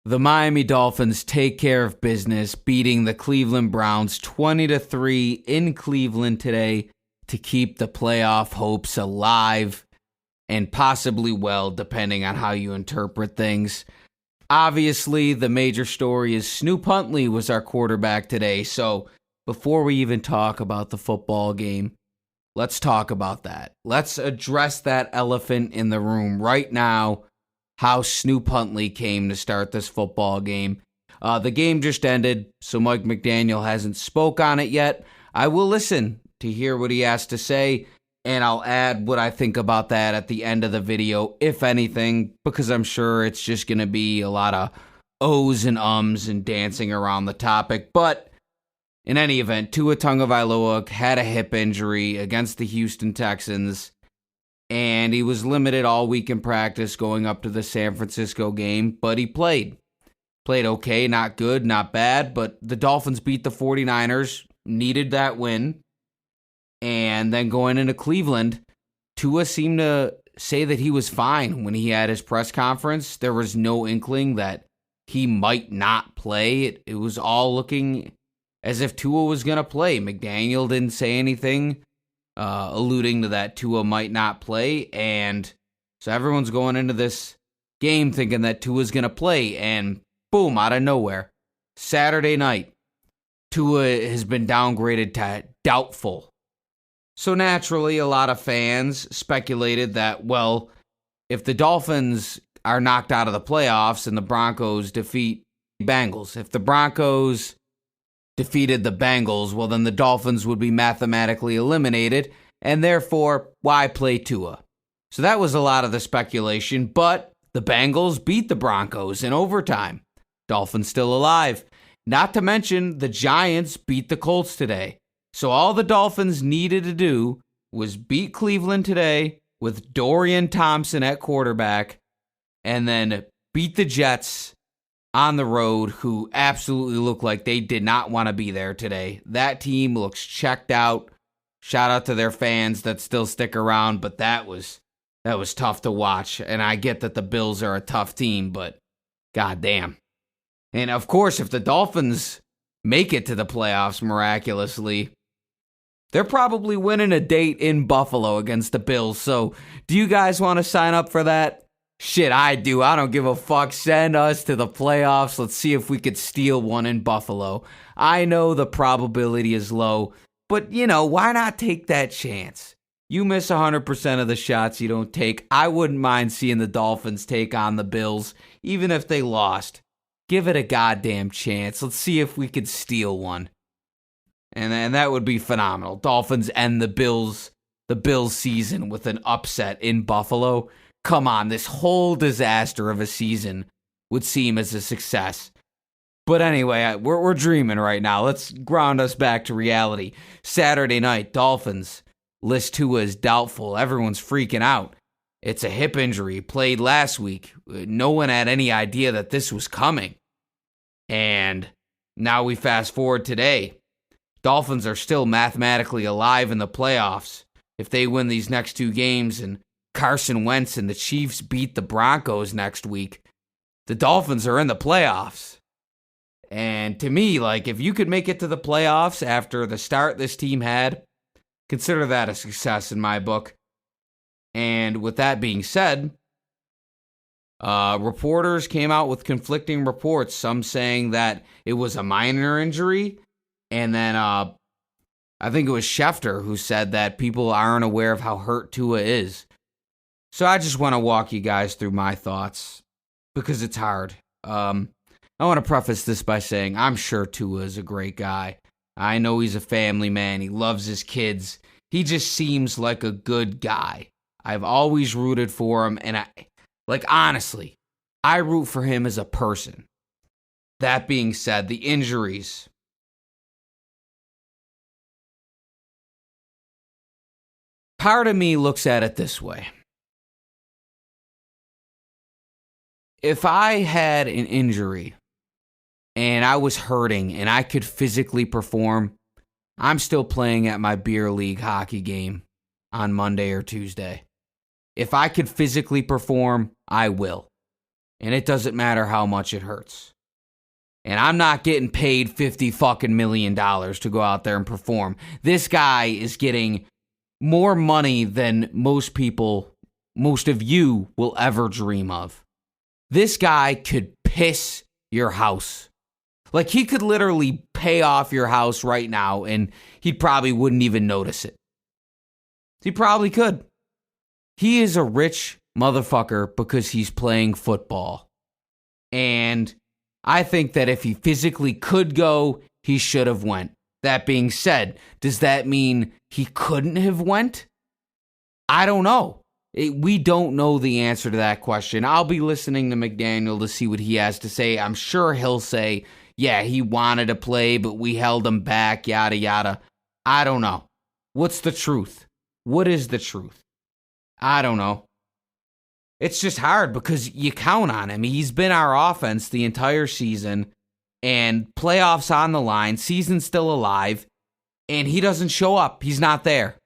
The Miami Dolphins take care of business, beating the Cleveland Browns 20-3 in Cleveland today to keep the playoff hopes alive and possibly well, depending on how you interpret things. Obviously, the major story is Snoop Huntley was our quarterback today. So before we even talk about the football game, let's talk about that. Let's address that elephant in the room right now. How Snoop Huntley came to start this football game. The game just ended, so Mike McDaniel hasn't spoke on it yet. I will listen to hear what he has to say, and I'll add what I think about that at the end of the video, if anything, because I'm sure it's just going to be a lot of ohs and ums and dancing around the topic. But in any event, Tua Tagovailoa had a hip injury against the Houston Texans, and he was limited all week in practice going up to the San Francisco game, but he played. Played okay, not good, not bad, but the Dolphins beat the 49ers, needed that win. And then going into Cleveland, Tua seemed to say that he was fine when he had his press conference. There was no inkling that he might not play. It was all looking as if Tua was going to play. McDaniel didn't say anything alluding to that Tua might not play, and so everyone's going into this game thinking that Tua's going to play, and boom, out of nowhere, Saturday night, Tua has been downgraded to doubtful. So naturally, a lot of fans speculated that, well, if the Dolphins are knocked out of the playoffs and the Broncos defeat the Bengals, if the Broncos defeated the Bengals, well, then the Dolphins would be mathematically eliminated, and therefore, why play Tua? So that was a lot of the speculation, but the Bengals beat the Broncos in overtime. Dolphins still alive. Not to mention, the Giants beat the Colts today. So all the Dolphins needed to do was beat Cleveland today with Dorian Thompson at quarterback, and then beat the Jets on the road, who absolutely look like they did not want to be there today. That team looks checked out. Shout out to their fans that still stick around, but that was tough to watch. And I get that the Bills are a tough team, but goddamn. And of course, if the Dolphins make it to the playoffs miraculously, they're probably winning a date in Buffalo against the Bills. So do you guys want to sign up for that? Shit, I do. I don't give a fuck. Send us to the playoffs. Let's see if we could steal one in Buffalo. I know the probability is low, but, why not take that chance? You miss 100% of the shots you don't take. I wouldn't mind seeing the Dolphins take on the Bills, even if they lost. Give it a goddamn chance. Let's see if we could steal one. And that would be phenomenal. Dolphins end the Bills season with an upset in Buffalo. Come on, this whole disaster of a season would seem as a success. But anyway, we're dreaming right now. Let's ground us back to reality. Saturday night, Dolphins list Tua as doubtful. Everyone's freaking out. It's a hip injury. Played last week. No one had any idea that this was coming. And now we fast forward today. Dolphins are still mathematically alive in the playoffs. If they win these next two games and Carson Wentz and the Chiefs beat the Broncos next week, the Dolphins are in the playoffs. And to me, if you could make it to the playoffs after the start this team had, consider that a success in my book. And with that being said, reporters came out with conflicting reports, some saying that it was a minor injury, and then I think it was Schefter who said that people aren't aware of how hurt Tua is. So I just want to walk you guys through my thoughts, because it's hard. I want to preface this by saying I'm sure Tua is a great guy. I know he's a family man. He loves his kids. He just seems like a good guy. I've always rooted for him, and honestly, I root for him as a person. That being said, the injuries. Part of me looks at it this way. If I had an injury and I was hurting and I could physically perform, I'm still playing at my beer league hockey game on Monday or Tuesday. If I could physically perform, I will. And it doesn't matter how much it hurts. And I'm not getting paid $50 million to go out there and perform. This guy is getting more money than most of you will ever dream of. This guy could piss your house. Like, he could literally pay off your house right now and he probably wouldn't even notice it. He probably could. He is a rich motherfucker because he's playing football. And I think that if he physically could go, he should have went. That being said, does that mean he couldn't have went? I don't know. We don't know the answer to that question. I'll be listening to McDaniel to see what he has to say. I'm sure he'll say, yeah, he wanted to play, but we held him back, yada, yada. I don't know. What's the truth? What is the truth? I don't know. It's just hard because you count on him. He's been our offense the entire season, and playoffs on the line, season's still alive, and he doesn't show up. He's not there.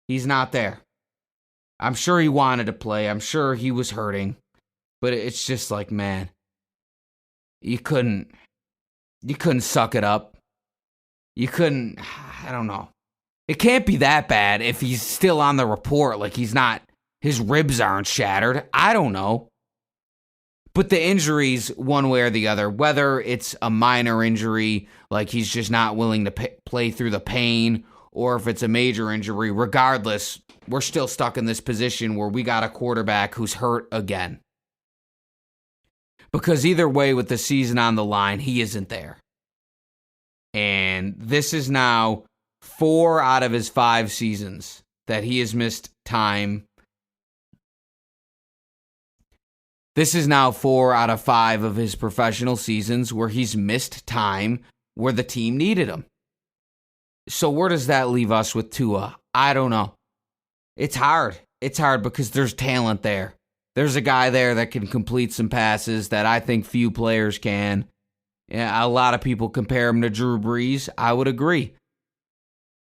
He's not there. I'm sure he wanted to play. I'm sure he was hurting, but it's just like, man, you couldn't suck it up. You couldn't, I don't know. It can't be that bad if he's still on the report, like he's not, his ribs aren't shattered. I don't know. But the injuries, one way or the other, whether it's a minor injury, like he's just not willing to play through the pain, or if it's a major injury, regardless, we're still stuck in this position where we got a quarterback who's hurt again. Because either way, with the season on the line, he isn't there. And this is now 4 out of his 5 seasons that he has missed time. This is now 4 out of 5 of his professional seasons where he's missed time where the team needed him. So where does that leave us with Tua? I don't know. It's hard. It's hard because there's talent there. There's a guy there that can complete some passes that I think few players can. Yeah, a lot of people compare him to Drew Brees. I would agree.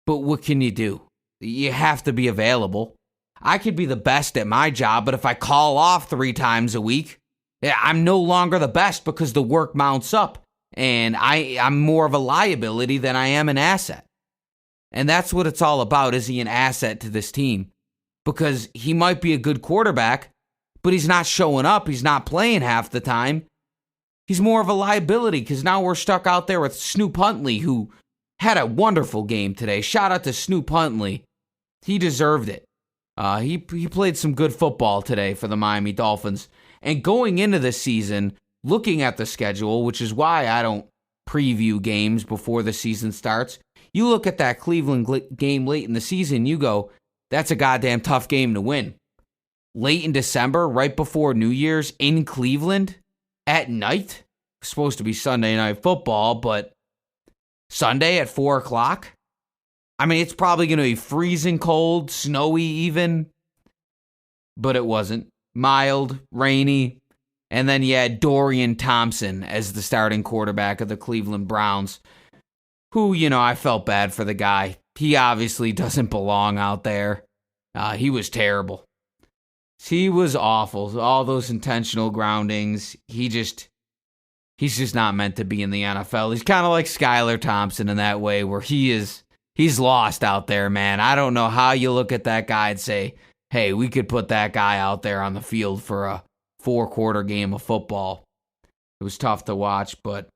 But what can you do? You have to be available. I could be the best at my job, but if I call off 3 times a week, I'm no longer the best because the work mounts up. And I'm more of a liability than I am an asset. And that's what it's all about. Is he an asset to this team? Because he might be a good quarterback, but he's not showing up. He's not playing half the time. He's more of a liability because now we're stuck out there with Snoop Huntley, who had a wonderful game today. Shout out to Snoop Huntley. He deserved it. He played some good football today for the Miami Dolphins. And going into this season, looking at the schedule, which is why I don't preview games before the season starts, you look at that Cleveland game late in the season, you go, that's a goddamn tough game to win. Late in December, right before New Year's, in Cleveland, at night, supposed to be Sunday Night Football, but Sunday at 4 o'clock? I mean, it's probably going to be freezing cold, snowy even, but it wasn't. Mild, rainy, and then you had Dorian Thompson as the starting quarterback of the Cleveland Browns, who, I felt bad for the guy. He obviously doesn't belong out there. He was terrible. He was awful. All those intentional groundings. He's just not meant to be in the NFL. He's kind of like Skylar Thompson in that way, where he's lost out there, man. I don't know how you look at that guy and say, hey, we could put that guy out there on the field for a 4-quarter game of football. It was tough to watch, but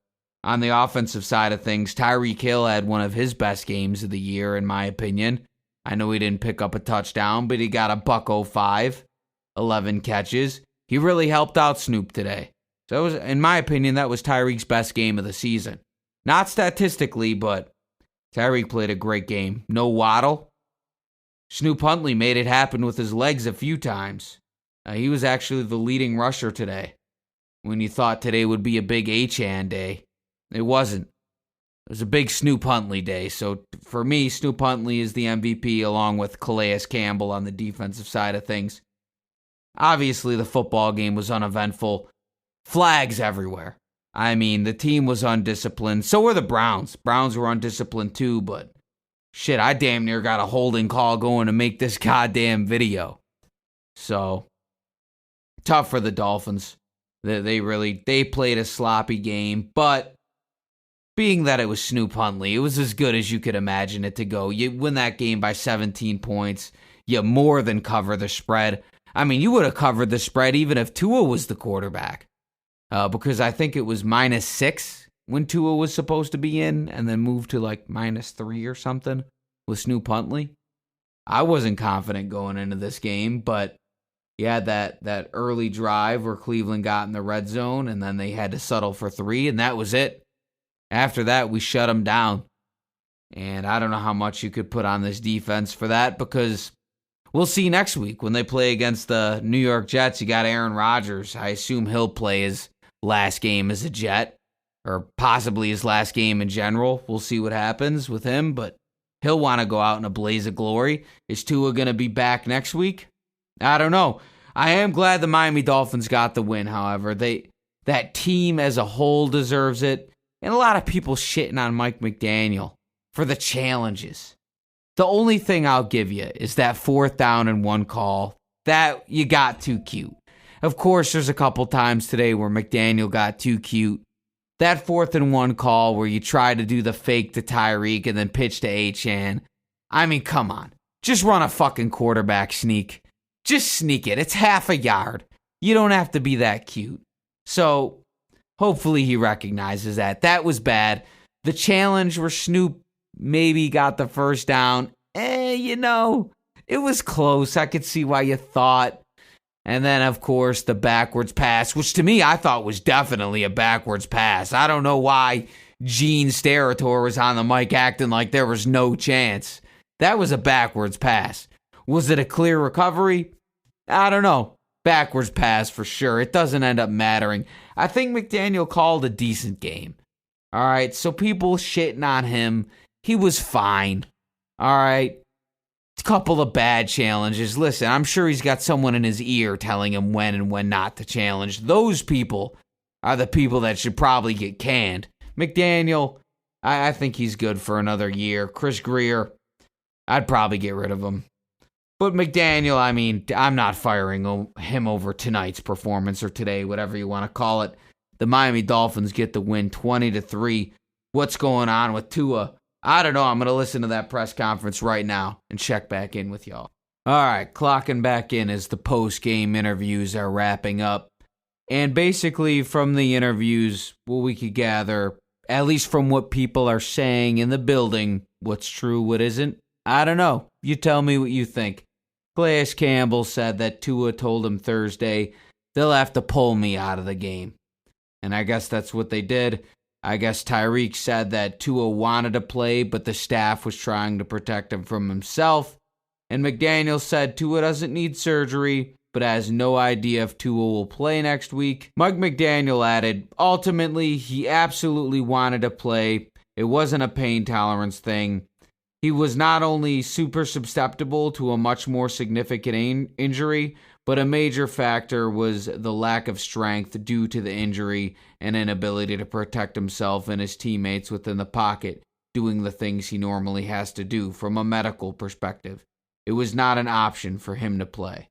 on the offensive side of things, Tyreek Hill had one of his best games of the year, in my opinion. I know he didn't pick up a touchdown, but he got a $105, 11 catches. He really helped out Snoop today. So, in my opinion, that was Tyreek's best game of the season. Not statistically, but Tyreek played a great game. No Waddle. Snoop Huntley made it happen with his legs a few times. He was actually the leading rusher today. When you thought today would be a big H-Hand day, it wasn't. It was a big Snoop Huntley day. So for me, Snoop Huntley is the MVP along with Calais Campbell on the defensive side of things. Obviously, the football game was uneventful. Flags everywhere. I mean, the team was undisciplined. So were the Browns. Browns were undisciplined too, but shit, I damn near got a holding call going to make this goddamn video. So, tough for the Dolphins. They played a sloppy game, but being that it was Snoop Huntley, it was as good as you could imagine it to go. You win that game by 17 points. You more than cover the spread. I mean, you would have covered the spread even if Tua was the quarterback. Because I think it was -6 when Tua was supposed to be in, and then moved to like -3 or something with Snoop Huntley. I wasn't confident going into this game, but you had that early drive where Cleveland got in the red zone, and then they had to settle for 3, and that was it. After that, we shut them down. And I don't know how much you could put on this defense for that, because we'll see next week when they play against the New York Jets. You got Aaron Rodgers. I assume he'll play his last game as a Jet, or possibly his last game in general. We'll see what happens with him, but he'll want to go out in a blaze of glory. Is Tua going to be back next week? I don't know. I am glad the Miami Dolphins got the win, however. That team as a whole deserves it. And a lot of people shitting on Mike McDaniel for the challenges. The only thing I'll give you is that 4th down and 1 call. That you got too cute. Of course, there's a couple times today where McDaniel got too cute. That 4th and 1 call where you try to do the fake to Tyreek and then pitch to Achane. I mean, come on. Just run a fucking quarterback sneak. Just sneak it. It's half a yard. You don't have to be that cute. So hopefully he recognizes that. That was bad. The challenge where Snoop maybe got the 1st down, it was close. I could see why you thought. And then, of course, the backwards pass, which to me I thought was definitely a backwards pass. I don't know why Gene Steratore was on the mic acting like there was no chance. That was a backwards pass. Was it a clear recovery? I don't know. Backwards pass for sure. It doesn't end up mattering. I think McDaniel called a decent game. All right, so people shitting on him. He was fine. All right. A couple of bad challenges. Listen, I'm sure he's got someone in his ear telling him when and when not to challenge. Those people are the people that should probably get canned. McDaniel, I think he's good for another year. Chris Greer, I'd probably get rid of him. But McDaniel, I mean, I'm not firing him over tonight's performance or today, whatever you want to call it. The Miami Dolphins get the win 20-3. What's going on with Tua? I don't know. I'm going to listen to that press conference right now and check back in with y'all. All right, clocking back in as the post-game interviews are wrapping up. And basically from the interviews, what we could gather, at least from what people are saying in the building, what's true, what isn't, I don't know. You tell me what you think. Calais Campbell said that Tua told him Thursday, they'll have to pull me out of the game. And I guess that's what they did. I guess Tyreek said that Tua wanted to play, but the staff was trying to protect him from himself. And McDaniel said Tua doesn't need surgery, but has no idea if Tua will play next week. Mike McDaniel added, ultimately, he absolutely wanted to play. It wasn't a pain tolerance thing. He was not only super susceptible to a much more significant injury, but a major factor was the lack of strength due to the injury and inability to protect himself and his teammates within the pocket, doing the things he normally has to do from a medical perspective. It was not an option for him to play.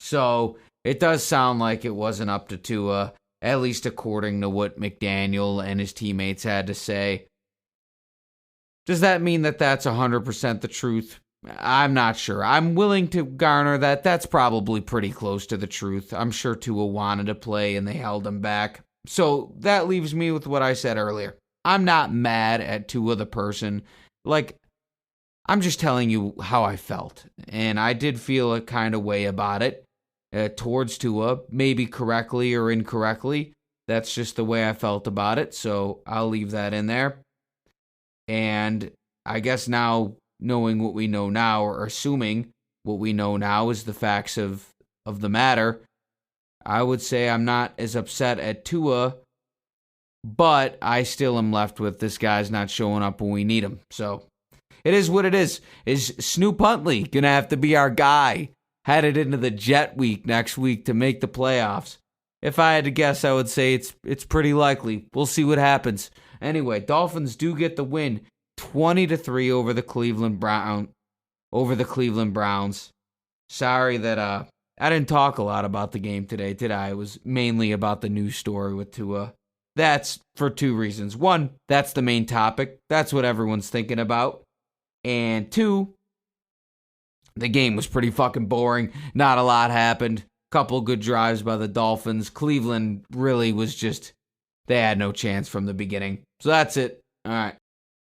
So it does sound like it wasn't up to Tua, at least according to what McDaniel and his teammates had to say. Does that mean that that's 100% the truth? I'm not sure. I'm willing to garner that that's probably pretty close to the truth. I'm sure Tua wanted to play and they held him back. So that leaves me with what I said earlier. I'm not mad at Tua the person. I'm just telling you how I felt. And I did feel a kind of way about it towards Tua, maybe correctly or incorrectly. That's just the way I felt about it. So I'll leave that in there. And I guess now, knowing what we know now, or assuming what we know now is the facts of the matter, I would say I'm not as upset at Tua, but I still am left with this guy's not showing up when we need him. So it is what it is. Is Snoop Huntley going to have to be our guy headed into the Jet week next week to make the playoffs? If I had to guess, I would say it's pretty likely. We'll see what happens. Anyway, Dolphins do get the win 20-3 over the Cleveland Browns. Sorry that I didn't talk a lot about the game today, did I? It was mainly about the news story with Tua. That's for two reasons. One, that's the main topic. That's what everyone's thinking about. And two, the game was pretty fucking boring. Not a lot happened. Couple good drives by the Dolphins. Cleveland really was just, they had no chance from the beginning. So that's it. All right.